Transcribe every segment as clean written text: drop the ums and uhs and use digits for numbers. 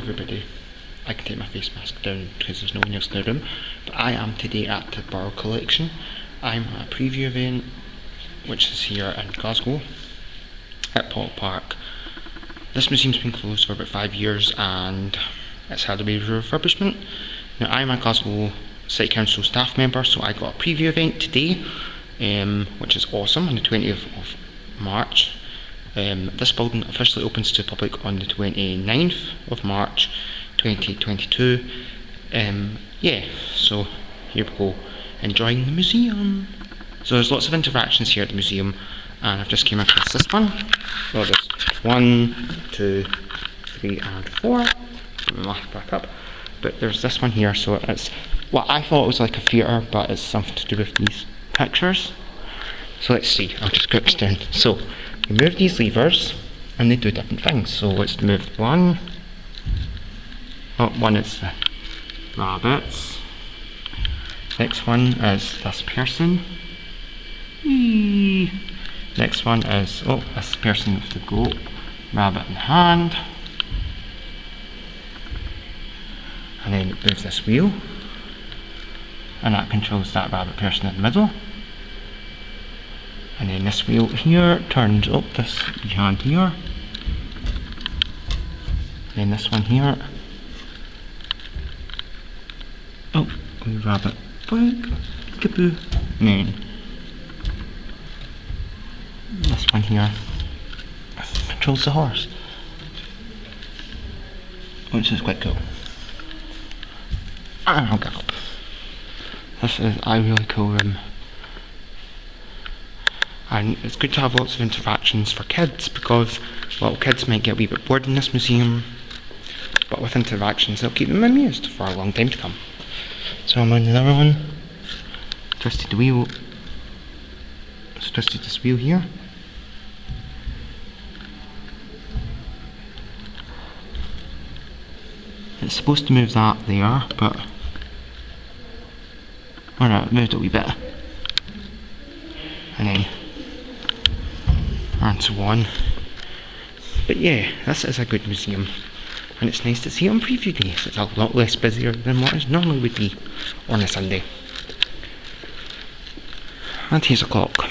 everybody. I can take my face mask down because there's no one else in the room. But I am today at the Burrell collection. I'm at a preview event, which is here in Glasgow, at Paul Park. This museum's been closed for about 5 years and it's had a bit of refurbishment. Now I'm a Glasgow City Council staff member, so I got a preview event today, which is awesome, on the 20th of March. This building officially opens to the public on the 29th of March 2022. Yeah, so here we go, enjoying the museum. So there's lots of interactions here at the museum, and I've just came across this one. Well, there's 1, 2, 3 and 4. Back up. But there's this one here, so it's what I thought was like a theatre, but it's something to do with these pictures. So let's see, I'll just go down. So you move these levers and they do different things. So let's move one. Oh, one is the rabbits. Next one is this person. Whee. Next one is, oh, this person with the goat, rabbit in hand. And then it moves this wheel, and that controls that rabbit person in the middle. And then this wheel here turns up this hand here. Then this one here. Oh, the rabbit back, kapoo. And then this one here controls the horse, which is quite cool. And I'll get up. This is a really cool room. And it's good to have lots of interactions for kids, because a lot of kids might get a wee bit bored in this museum, but with interactions they'll keep them amused for a long time to come. So I'm on another one. Twisted the wheel. Just twisted this wheel here. It's supposed to move that there, but it moved a wee bit. And then and so on. But yeah, this is a good museum, and it's nice to see it on preview day. So it's a lot less busier than what it normally would be on a Sunday. And here's a clock.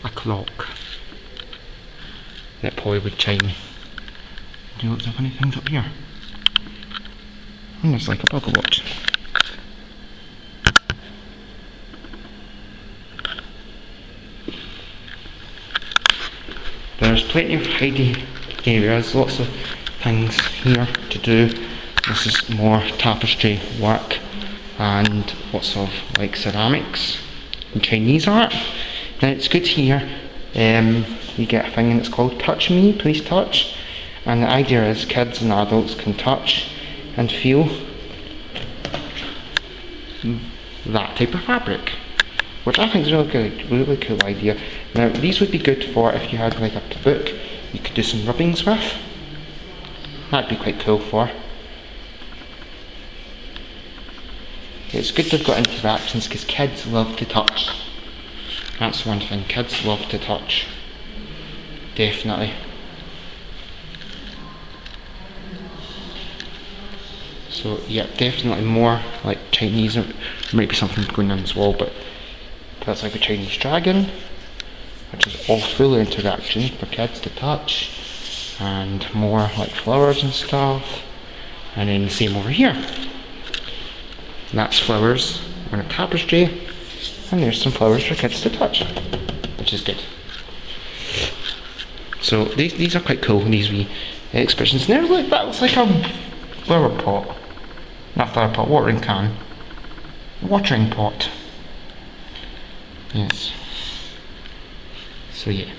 A clock that probably would chime. Do lots of funny things up here. And there's like a pocket watch. There's plenty of hiding areas, lots of things here to do. This is more tapestry work and lots of like ceramics and Chinese art. Now it's good here, you get a thing and it's called Touch Me, Please Touch. And the idea is kids and adults can touch and feel that type of fabric, which I think is a really cool idea. Now these would be good for if you had like a book you could do some rubbings with. That'd be quite cool for. It's good they've got interactions because kids love to touch. That's one thing, kids love to touch. Definitely. So yeah, definitely more like Chinese. There might be something going on as well, but that's like a Chinese dragon, which is all full of interaction for kids to touch, and more like flowers and stuff. And then the same over here. And that's flowers on a tapestry, and there's some flowers for kids to touch, which is good. So these are quite cool, these wee expressions. Now look, that looks like a flower pot. Not flower pot, watering can. Watering pot. Yes. So yeah.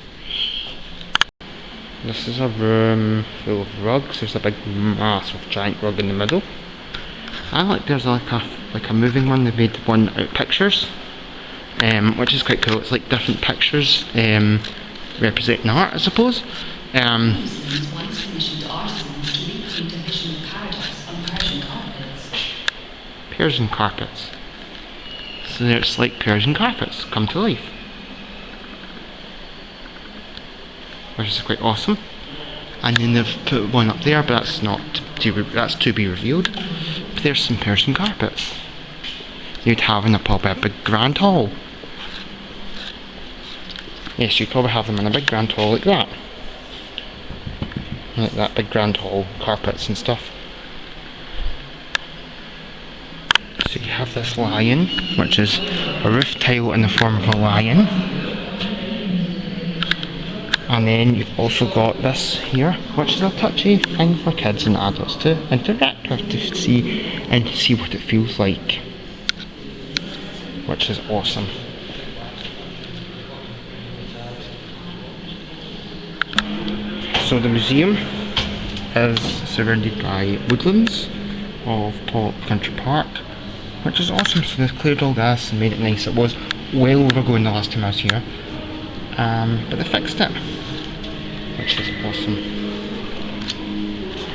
This is a room full of rugs. There's a big massive giant rug in the middle. I like there's like a moving one. They made one out pictures, which is quite cool. It's like different pictures representing art, I suppose. Once commissioned artisans to recreate a vision of paradise on Persian carpets. Persian carpets. So it's like Persian carpets come to life, which is quite awesome. And then they've put one up there, but that's not that's to be revealed. But there's some Persian carpets you'd have in a pub at a big grand hall. Yes, you'd probably have them in a big grand hall like that. Like that big grand hall, carpets and stuff. So you have this lion, which is a roof tile in the form of a lion. And then you've also got this here, which is a touchy thing for kids and adults to interact with, to see and see what it feels like, which is awesome. So the museum is surrounded by woodlands of Country Park, which is awesome. So they've cleared all this and made it nice. It was well overgrown the last time I was here, but they fixed it, which is awesome.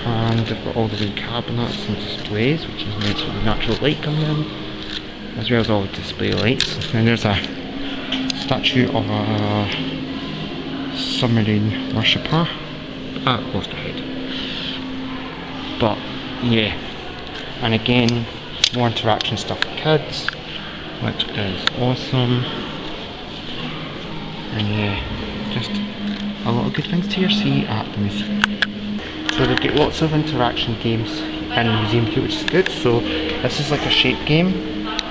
And they've got all the wee cabinets and displays, which is nice with the natural light coming in, as well as all the display lights. And there's a statue of a submarine worshipper. Lost her head. But yeah, and again, more interaction stuff for kids, which is awesome. And yeah, just a lot of good things to see at the museum. So they get lots of interaction games in the museum too, which is good. So this is like a shape game.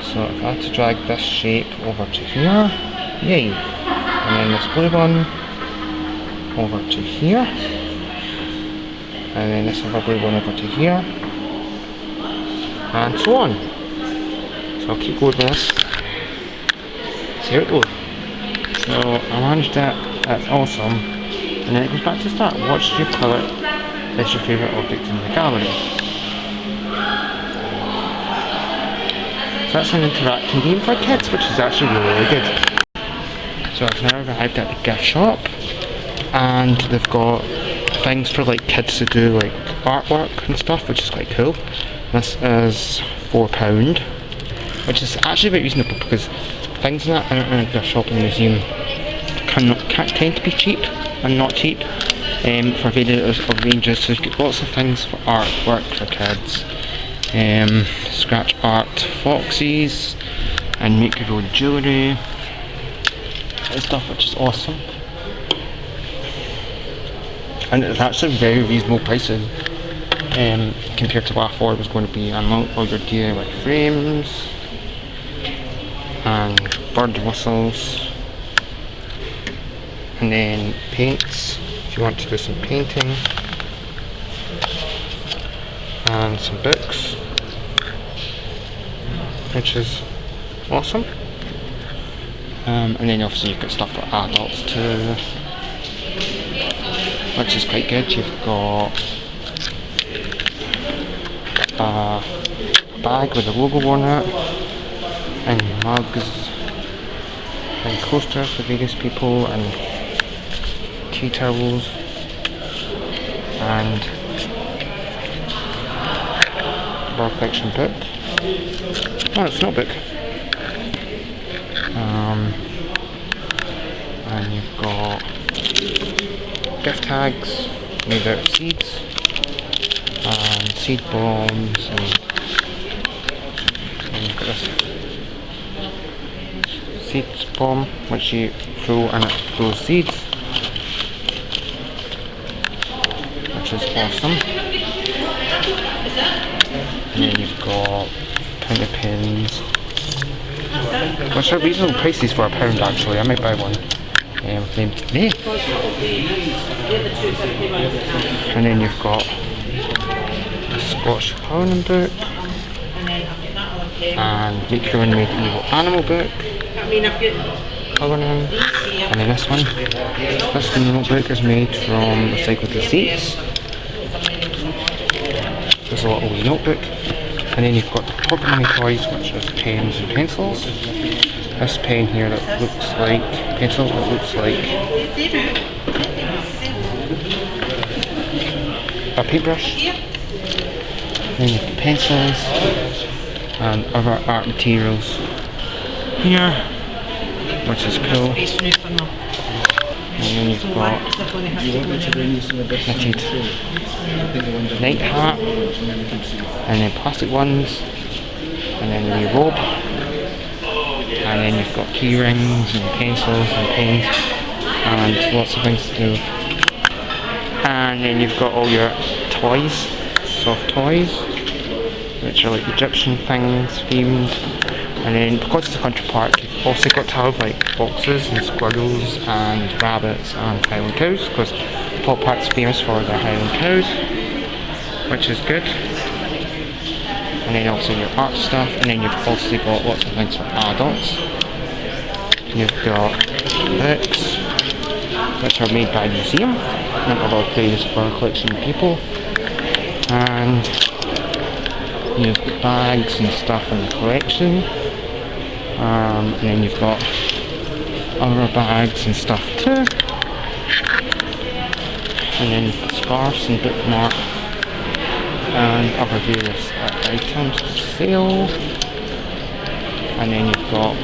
So if I had to drag this shape over to here, yay! And then this blue one over to here. And then this other blue one over to here, and so on. So I'll keep going with this. See how it goes. So I managed it, that's awesome. And then it goes back to start. What should you call it? Is your favourite object in the gallery? So that's an interacting game for kids, which is actually really good. So I've now arrived at the gift shop, and they've got things for like kids to do like artwork and stuff, which is quite cool. This is £4, which is actually very reasonable because things in a gift shop in the museum can't tend to be cheap and not cheap for various ranges. So you've got lots of things for artwork for kids, scratch art foxes, and make your own jewellery and stuff, which is awesome. And it's actually very reasonable prices compared to what I thought it was going to be. And all your DIY frames and bird whistles, and then paints if you want to do some painting, and some books, which is awesome. And then obviously you've got stuff for adults too, which is quite good. You've got a bag with a logo on it, and mugs, and coasters for various people, and tea towels, and bar collection book. Oh, it's not a book. And you've got gift tags made out of seeds and seed bombs, and you've got this seed bomb which you throw and it throws seeds, which is awesome. And then you've got pound pins, which are reasonable prices for £1 actually. I might buy one. Named today. And then you've got a Scottish colouring book, and Make Your Own Medieval Animal book, colouring, and then this one. This notebook is made from recycled receipts. There's a little wee notebook. And then you've got the pocket money toys, which is pens and pencils. This pen here that looks like pencil, that looks like a paintbrush. Then you've got pencils and other art materials here, which is cool. And then you've got knitted night hat, and then plastic ones, and then the robe, and then you've got key rings and pencils and pens and lots of things to do. And then you've got all your toys, soft toys, which are like Egyptian things themed. And then because it's a country park, you've also got to have like foxes and squirrels and rabbits and Highland cows, because Paul Park's famous for their Highland cows, which is good. And then also your art stuff, and then you've also got lots of things for adults. You've got books, which are made by a museum, meant a lot of praise for a collection of people. And you've got bags and stuff in the collection. And then you've got other bags and stuff too. And then you've got scarves and bookmarks and other various items for sale. And then you've got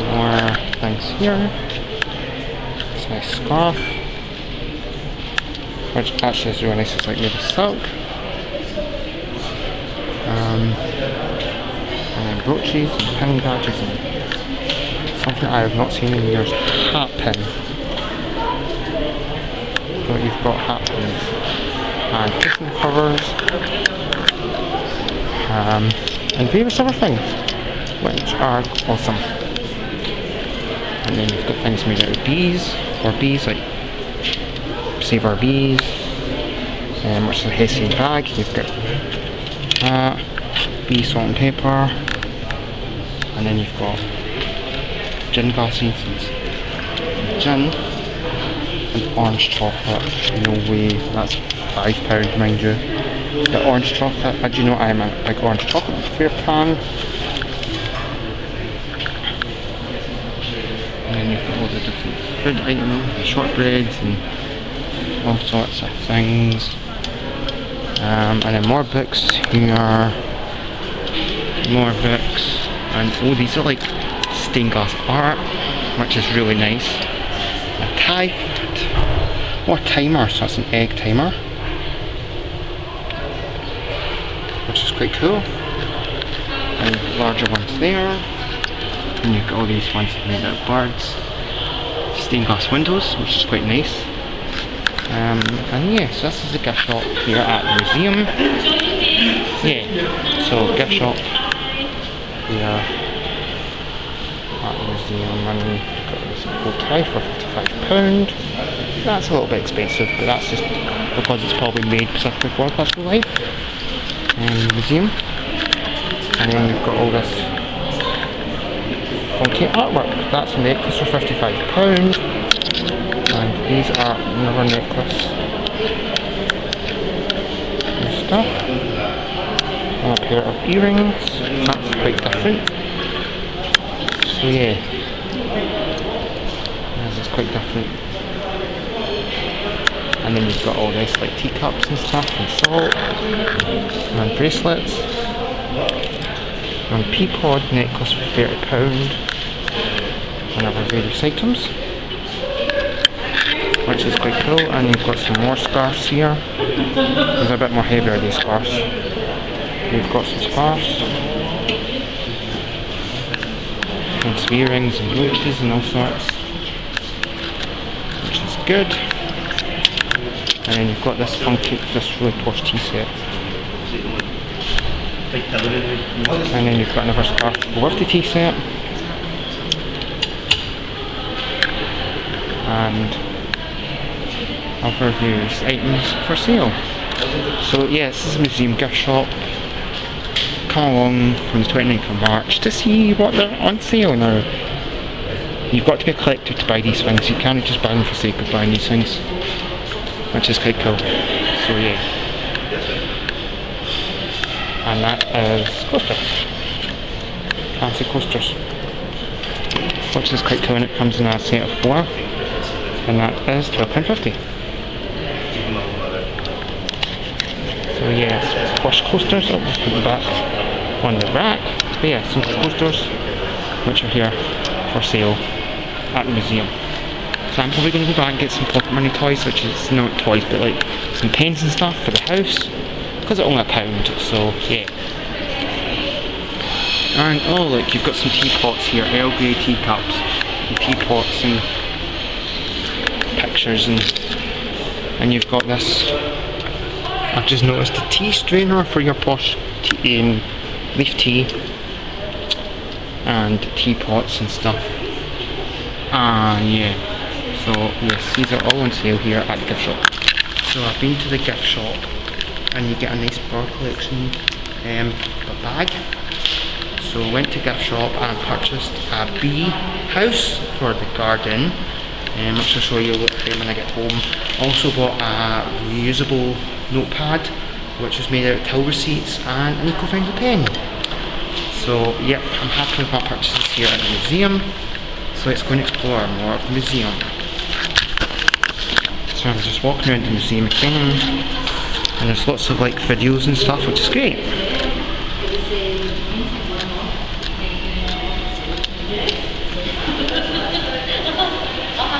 more things here. It's a nice scarf, which actually is really nice. It's like made of silk. And then brooches and pin badges and something I have not seen in years, hat pin. So you've got hat pins and cushion covers and various other things, which are awesome. And then you've got things made out of bees, or bees like Save Our Bees, which is a Hessian bag. You've got that, bee salt and pepper, and then you've got gin glasses and gin and orange chocolate. No way, that's £5 mind you. The orange chocolate, do you know I'm a big orange chocolate fan. And then you've got all the different food items, the shortbreads and all sorts of things. And then more books here. More books, and oh, these are like stained glass art, which is really nice. A tide, a timer, so that's an egg timer, which is quite cool. And larger ones there, and you've got all these ones made out of birds. Stained glass windows, which is quite nice. And yeah, so this is the gift shop here at the museum. Yeah, so gift shop here at the museum, and we've got this bow tie for £55. That's a little bit expensive, but that's just because it's probably made specifically for Glasgow Life and the museum. And then you've got all this funky artwork. That's a necklace for £55. And these are another necklace and stuff. And a pair of earrings. That's quite different. So yeah, this is quite different. And then you've got all this like teacups and stuff, and salt, and bracelets, and peapod necklace for £30, and other various items, which is quite cool. And you've got some more scarves here. There's a bit more heavier, these scarves. You've got some scarves, and some earrings and brooches and all sorts, which is good. And then you've got this funky, this really posh tea set. And then you've got another scarf to go with the tea set. And other various items for sale. So yeah, this is a museum gift shop. Come along from the 29th of March to see what they're on sale now. You've got to be a collector to buy these things. You can't just buy them for the sake of buying these things, which is quite cool. So yeah. And that is coasters. Fancy coasters. Which is quite cool, and it comes in a set of 4. And that is £12.50. So yeah, posh coasters. Oh, let's put them back on the rack. But yeah, some coasters which are here for sale at the museum. So I'm probably going to go back and get some pocket money toys, which is not toys, but like some pens and stuff for the house, because it's only £1, so yeah. And oh look, you've got some teapots here, Earl Grey teacups, and teapots and pictures, and you've got this, I've just noticed, a tea strainer for your posh tea, leaf tea, and teapots and stuff. Yeah, so yes, these are all on sale here at the gift shop. So I've been to the gift shop, and you get a nice Burrell collection bag. So I went to gift shop and purchased a bee house for the garden, which I'll show you when I get home. Also bought a reusable notepad, which was made out of till receipts, and an eco-friendly pen. So yep, I'm happy with my purchases here at the museum. So let's go and explore more of the museum. So I'm just walking around the museum again, and there's lots of like videos and stuff, which is great.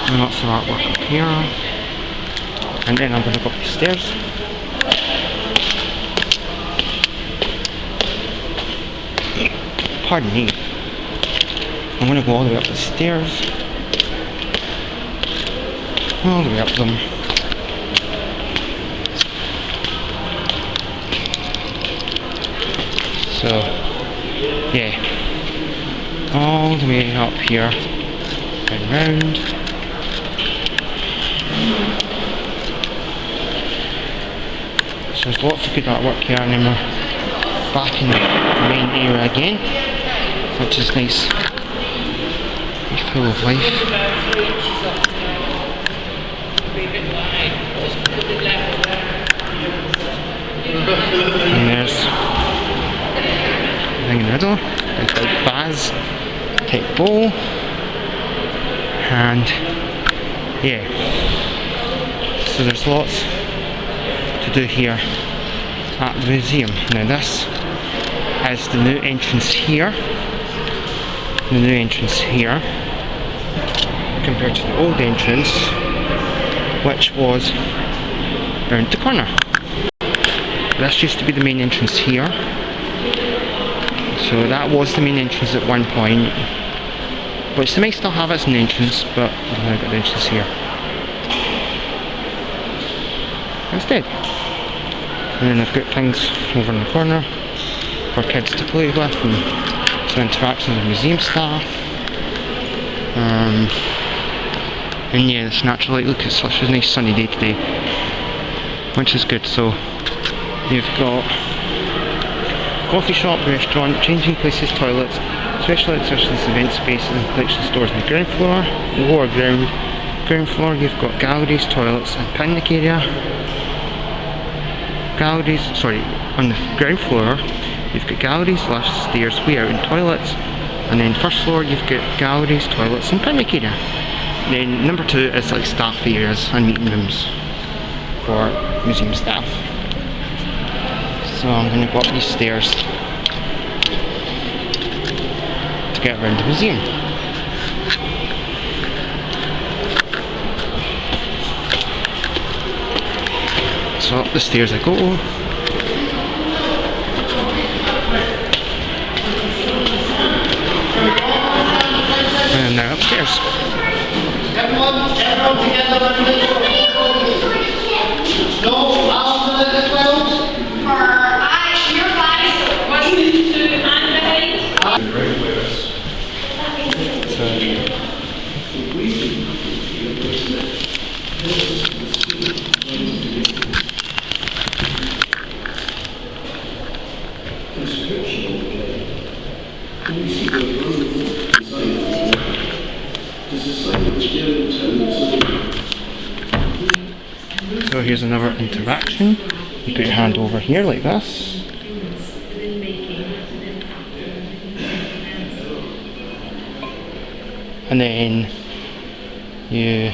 And lots of artwork up here. And then I'm going to go up the stairs. Pardon me. I'm going to go all the way up the stairs. All the way up them. So, yeah. All the way up here and round. So there's lots of good artwork here, and then we're back in the main area again, which is nice, full of life. And there's the thing in the middle, like vase type bowl, and yeah, so there's lots to do here at the museum. Now this is the new entrance here. The new entrance here compared to the old entrance, which was round the corner. This used to be the main entrance here. So that was the main entrance at one point, which they may still have as an entrance, but we've now got the entrance here instead. And then they've got things over in the corner for kids to play with, and some interaction with the museum staff. And yeah, it's natural light. Look, it's such a nice sunny day today, which is good. So you've got coffee shop, restaurant, changing places, toilets, special exhibitions, event spaces, and collection stores on the ground floor. Lower ground floor, you've got galleries, toilets, and picnic area. On the ground floor, you've got galleries, stairs, way out, and toilets. And then first floor, you've got galleries, toilets, and picnic area. Then number 2 is like staff areas and meeting rooms for museum staff. So I'm going to go up these stairs to get around the museum. So up the stairs I go. And now upstairs. Everyone together. No, I'll do it as well. Your guys, what you need to do and So here's another interaction. You put your hand over here like this. And then you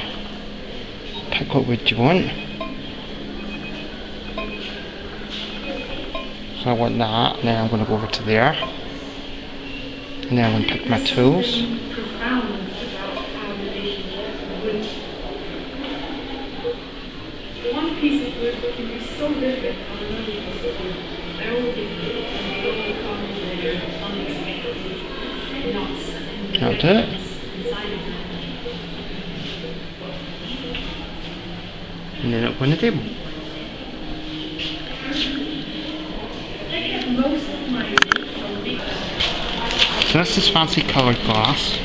pick what wood you want. So I want that, and then I'm going to go over to there. And then I'm going to pick my tools. It's so different from the movie possible. They're all different and they all come with their unexpected knots and That'll do it. inside of them. And then up on the table. Most of my So this is fancy coloured glass.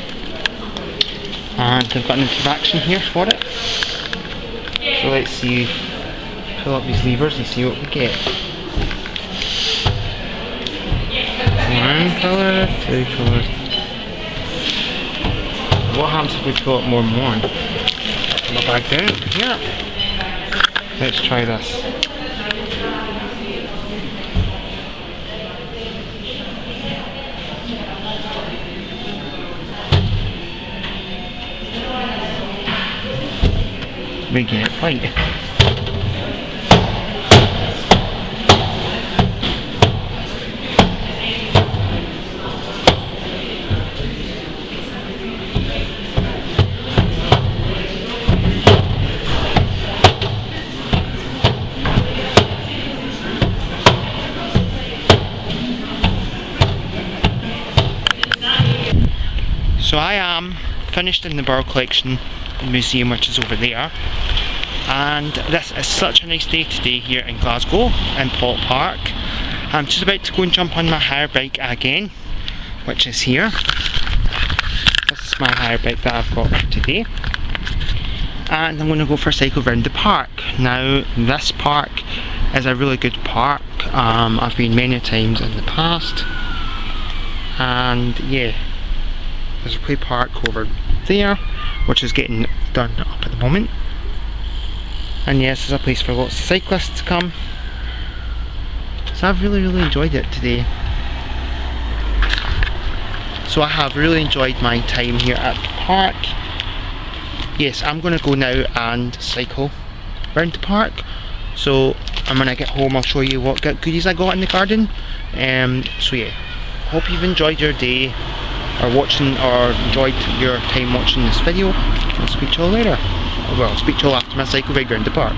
And they've got an interaction here for it. So let's see, pull up these levers and see what we get. One colour, two colours. What happens if we pull up more and more? Go back down here. Let's try this. We get it right. So I am finished in the Burrell collection museum, which is over there, and this is such a nice day today here in Glasgow in Port Park. I'm just about to go and jump on my hire bike again, which is here. This is my hire bike that I've got for today, and I'm going to go for a cycle around the park. Now this park is a really good park. I've been many times in the past, and yeah, there's a play park over there which is getting done up at the moment, and yes, there's a place for lots of cyclists to come. So I've really enjoyed it today. So I have really enjoyed my time here at the park. Yes, I'm going to go now and cycle around the park. So when I get home I'll show you what goodies I got in the garden. So yeah, hope you've enjoyed your day or enjoyed your time watching this video. I'll speak to you all later. Well, I'll speak to you all after my cycle ride around the park.